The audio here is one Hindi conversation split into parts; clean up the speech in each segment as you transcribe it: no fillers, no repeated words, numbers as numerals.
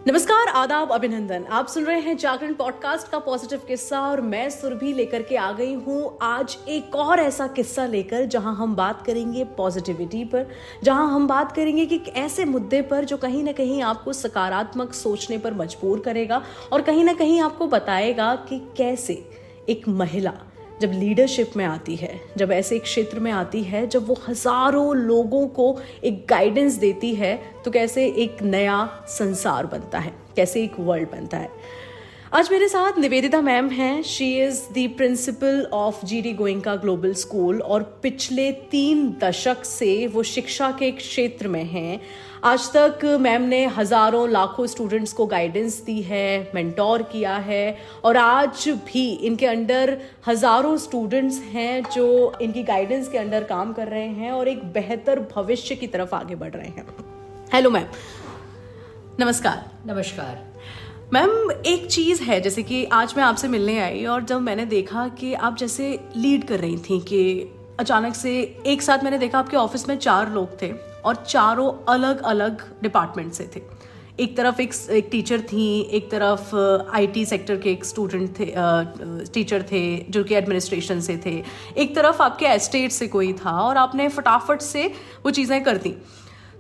नमस्कार, आदाब, अभिनंदन। आप सुन रहे हैं जागरण पॉडकास्ट का पॉजिटिव किस्सा और मैं सुरभि लेकर के आ गई हूँ आज एक और ऐसा किस्सा लेकर जहां हम बात करेंगे पॉजिटिविटी पर, जहां हम बात करेंगे कि ऐसे मुद्दे पर जो कहीं ना कहीं आपको सकारात्मक सोचने पर मजबूर करेगा और कहीं ना कहीं आपको बताएगा कि कैसे एक महिला जब लीडरशिप में आती है, जब ऐसे एक क्षेत्र में आती है, जब वो हजारों लोगों को एक गाइडेंस देती है, तो कैसे एक नया संसार बनता है, कैसे एक वर्ल्ड बनता है। आज मेरे साथ निवेदिता मैम हैं। She is the principle of GD Goenka global school और पिछले 3 दशक से वो शिक्षा के क्षेत्र में हैं। आज तक मैम ने हज़ारों लाखों स्टूडेंट्स को गाइडेंस दी है, मेंटोर किया है और आज भी इनके अंडर हज़ारों स्टूडेंट्स हैं जो इनकी गाइडेंस के अंडर काम कर रहे हैं और एक बेहतर भविष्य की तरफ आगे बढ़ रहे हैं। हेलो मैम, नमस्कार। नमस्कार मैम, एक चीज़ है, जैसे कि आज मैं आपसे मिलने आई और जब मैंने देखा कि आप जैसे लीड कर रही थी कि अचानक से एक साथ मैंने देखा आपके ऑफिस में 4 लोग थे और चारों अलग अलग डिपार्टमेंट से थे। एक तरफ एक टीचर थी, एक तरफ आईटी सेक्टर के एक स्टूडेंट थे, टीचर थे जो कि एडमिनिस्ट्रेशन से थे, एक तरफ आपके एस्टेट से कोई था और आपने फटाफट से वो चीज़ें कर दी।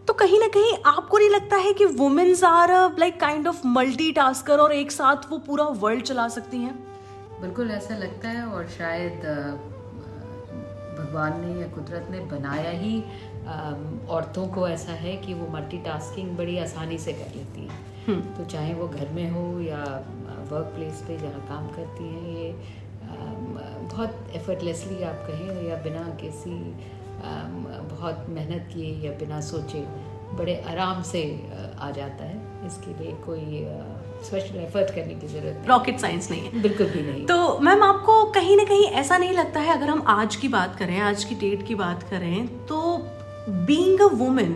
तो कहीं ना कहीं आपको नहीं लगता है कि womens are like kind of multitasker और एक साथ वो पूरा वर्ल्ड चला सकती हैं? बिल्कुल ऐसा लगता है और शायद भगवान ने या कुदरत ने बनाया ही औरतों को ऐसा है कि वो मल्टीटास्किंग बड़ी आसानी से कर लेती हैं। तो चाहे वो घर में हो या वर्क प्लेस पे जहाँ काम करती हैं, ये बहुत एफर्टलेसली आप कहें या बिना किसी बहुत मेहनत किए या बिना सोचे बड़े आराम से आ जाता है। इसके लिए कोई स्पेशल एफर्ट करने की जरूरत नहीं, रॉकेट साइंस नहीं है, बिल्कुल भी नहीं। तो मैम, आपको कहीं ना कहीं ऐसा नहीं लगता है, अगर हम आज की बात करें, आज की डेट की बात करें, तो बीइंग अ वुमेन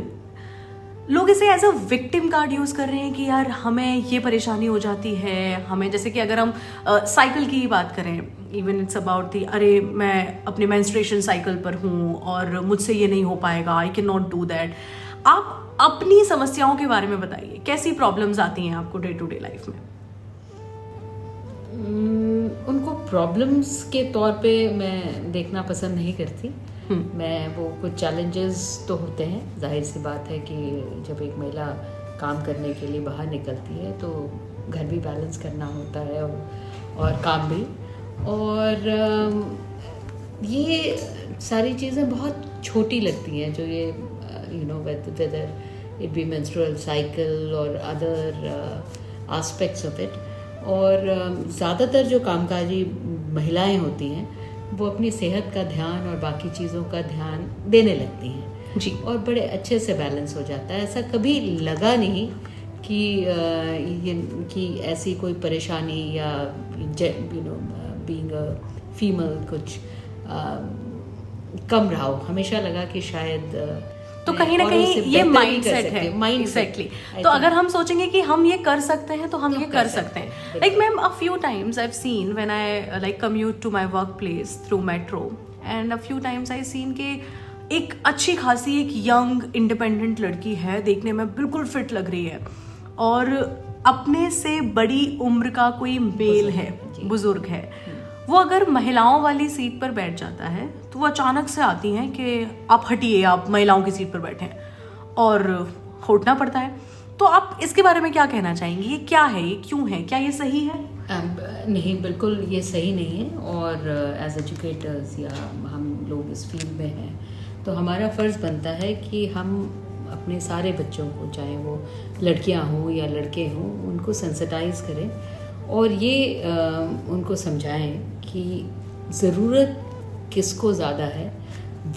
लोग इसे as a victim card use कर रहे हैं कि यार हमें ये परेशानी हो जाती है, हमें, जैसे कि अगर हम साइकिल की ही बात करें, इवन इट्स अबाउट दी, अरे मैं अपने मेंस्ट्रुएशन साइकिल पर हूँ और मुझसे ये नहीं हो पाएगा, I can not do that. आप अपनी समस्याओं के बारे में बताइए, कैसी प्रॉब्लम्स आती हैं आपको डे टू डे लाइफ में? उनको प्रॉब्लम्स के तौर पे मैं देखना पसंद नहीं करती। मैं वो कुछ चैलेंजेस तो होते हैं, जाहिर सी बात है कि जब एक महिला काम करने के लिए बाहर निकलती है तो घर भी बैलेंस करना होता है और काम भी, और ये सारी चीज़ें बहुत छोटी लगती हैं जो ये whether it be menstrual cycle और अदर एस्पेक्ट्स ऑफ इट। और ज़्यादातर जो कामकाजी महिलाएं होती हैं वो अपनी सेहत का ध्यान और बाकी चीज़ों का ध्यान देने लगती हैं जी, और बड़े अच्छे से बैलेंस हो जाता है। ऐसा कभी लगा नहीं कि ऐसी कोई परेशानी या बीइंग अ फीमेल कुछ कम रहा हो। हमेशा लगा कि शायद तो कहीं ना कहीं ये माइंडसेट है। एग्जैक्टली। तो अगर हम सोचेंगे कि हम ये कर सकते हैं तो हम ये कर सकते हैं। Like ma'am, a few times I have seen when I like commute to my work place through metro, and a few times I seen के एक अच्छी खासी एक यंग इंडिपेंडेंट लड़की है, देखने में बिल्कुल फिट लग रही है, और अपने से बड़ी उम्र का कोई मेल है, बुजुर्ग है, वो अगर महिलाओं वाली सीट पर बैठ जाता है तो वो अचानक से आती हैं कि आप हटिए, आप महिलाओं की सीट पर बैठे हैं, और होटना पड़ता है। तो आप इसके बारे में क्या कहना चाहेंगी? ये क्या है, ये क्यों है, क्या ये सही है? नहीं, बिल्कुल ये सही नहीं है। और एज एजुकेटर्स या हम लोग इस फील्ड में हैं तो हमारा फ़र्ज़ बनता है कि हम अपने सारे बच्चों को, चाहे वो लड़कियां हों या लड़के हों, उनको सेंसिटाइज करें और ये उनको समझाएं कि ज़रूरत किसको ज़्यादा है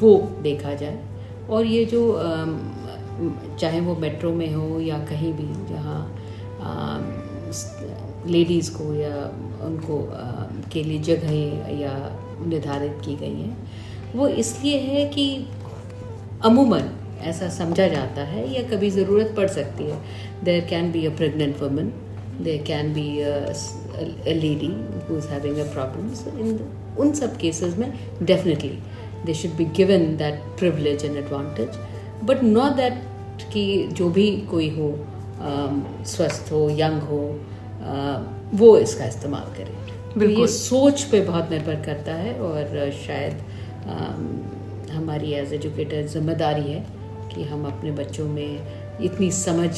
वो देखा जाए। और ये जो चाहे वो मेट्रो में हो या कहीं भी जहाँ लेडीज़ को या उनको के लिए जगहें या निर्धारित की गई हैं, वो इसलिए है कि अमूमन ऐसा समझा जाता है या कभी ज़रूरत पड़ सकती है। There can be a pregnant woman, there can be a lady who's having a problem. So in उन सब केसेस में definitely they should be given that privilege and advantage, but not that कि जो भी कोई हो स्वस्थ हो, यंग हो, वो इसका इस्तेमाल करें। तो ये सोच पे बहुत निर्भर करता है, और शायद हमारी एज एजुकेटर जिम्मेदारी है कि हम अपने बच्चों में इतनी समझ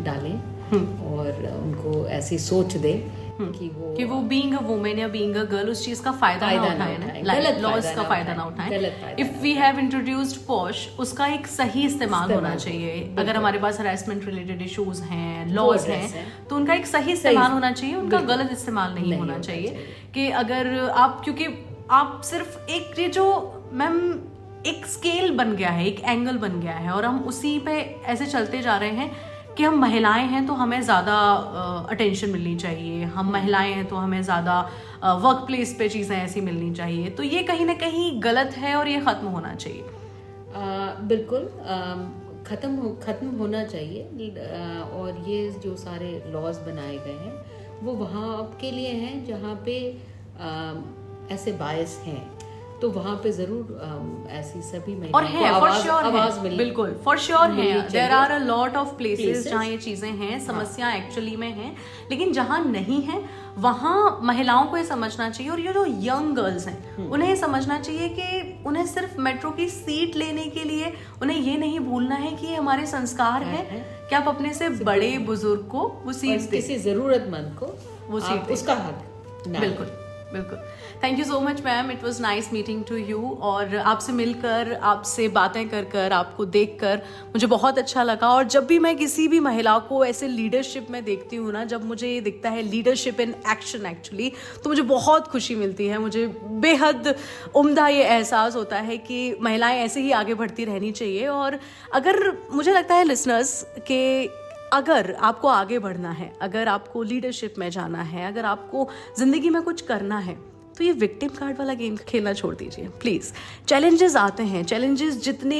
डालें और उनको ऐसी सोच दें कि वो बीइंग अ वुमेन या बीइंग अ गर्ल उस चीज का फायदा ना उठाए ना, लॉज का फायदा ना उठाए। If we have introduced POSH, उसका एक सही इस्तेमाल होना चाहिए। अगर हमारे पास हरासमेंट रिलेटेड इश्यूज हैं, लॉज हैं, तो उनका एक सही इस्तेमाल होना चाहिए, उनका गलत इस्तेमाल नहीं होना चाहिए। कि अगर आप, क्योंकि आप सिर्फ एक ये जो मैम एक स्केल बन गया है, एक एंगल बन गया है, और हम उसी पे ऐसे चलते जा रहे हैं कि हम महिलाएं हैं तो हमें ज़्यादा अटेंशन मिलनी चाहिए, हम महिलाएं हैं तो हमें ज़्यादा वर्क प्लेस पे चीज़ें ऐसी मिलनी चाहिए। तो ये कहीं ना कहीं गलत है और ये ख़त्म होना चाहिए। बिल्कुल ख़त्म होना चाहिए। और ये जो सारे लॉज बनाए गए हैं वो वहाँ के लिए हैं जहाँ पे ऐसे बायस हैं, तो वहाँ पे जरूर ऐसी सभी और है, आवाज मिली, बिल्कुल फॉर श्योर है। There are a lot of places जहाँ ये चीजें हैं, समस्या एक्चुअली में है, लेकिन जहाँ नहीं है वहाँ महिलाओं को ये समझना चाहिए। और ये जो यंग गर्ल्स हैं उन्हें ये समझना चाहिए कि उन्हें सिर्फ मेट्रो की सीट लेने के लिए उन्हें ये नहीं भूलना है कि ये हमारे संस्कार है कि आप अपने से बड़े बुजुर्ग को वो सीट, किसी जरूरतमंद को वो सीट, उसका हक। बिल्कुल बिल्कुल। Thank you so much ma'am, it was nice meeting to you. और आपसे मिलकर, आपसे बातें कर आपको देखकर मुझे बहुत अच्छा लगा। और जब भी मैं किसी भी महिला को ऐसे लीडरशिप में देखती हूँ ना, जब मुझे ये दिखता है लीडरशिप इन एक्शन एक्चुअली, तो मुझे बहुत खुशी मिलती है। मुझे बेहद उम्दा ये एहसास होता है कि महिलाएं ऐसे ही आगे बढ़ती रहनी चाहिए। और अगर मुझे लगता है लिसनर्स के अगर आपको आगे बढ़ना है, अगर आपको लीडरशिप में जाना है, अगर आपको ज़िंदगी में कुछ करना है, तो ये विक्टिम कार्ड वाला गेम खेलना छोड़ दीजिए प्लीज़। चैलेंजेस आते हैं, चैलेंजेस जितने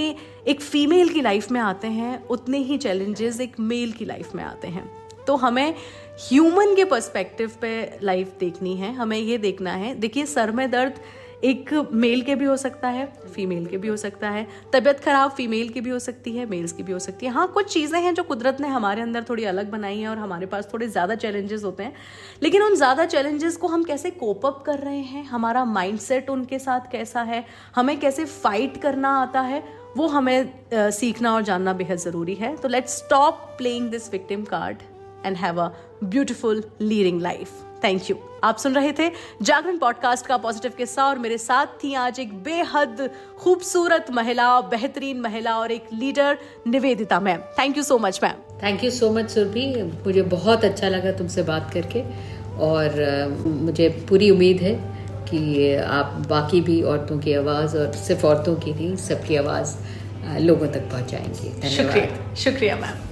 एक फीमेल की लाइफ में आते हैं उतने ही चैलेंजेस एक मेल की लाइफ में आते हैं। तो हमें ह्यूमन के पर्सपेक्टिव पे लाइफ देखनी है, हमें ये देखना है। देखिए, सर में दर्द एक मेल के भी हो सकता है, फीमेल के भी हो सकता है, तबीयत खराब फीमेल की भी हो सकती है, मेल्स की भी हो सकती है। हाँ, कुछ चीज़ें हैं जो कुदरत ने हमारे अंदर थोड़ी अलग बनाई हैं और हमारे पास थोड़े ज़्यादा चैलेंजेस होते हैं, लेकिन उन ज़्यादा चैलेंजेस को हम कैसे कोप अप कर रहे हैं, हमारा माइंडसेट उनके साथ कैसा है, हमें कैसे फाइट करना आता है, वो हमें सीखना और जानना बेहद ज़रूरी है। तो let's stop playing this victim card and have a beautiful leading life. Thank you. आप सुन रहे थे जागरण पॉडकास्ट का पॉजिटिव किस्सा, और मेरे साथ थी आज एक बेहद खूबसूरत महिला, बेहतरीन महिला और एक leader, Nivedita ma'am. Thank you so much ma'am. Thank you so much Surabhi, मुझे बहुत अच्छा लगा तुमसे बात करके, और मुझे पूरी उम्मीद है कि आप बाकी भी औरतों की आवाज़, और सिर्फ औरतों की नहीं, सबकी आवाज़ लोगों तक पहुंचाएंगी। धन्यवाद। शुक्रिया मैम।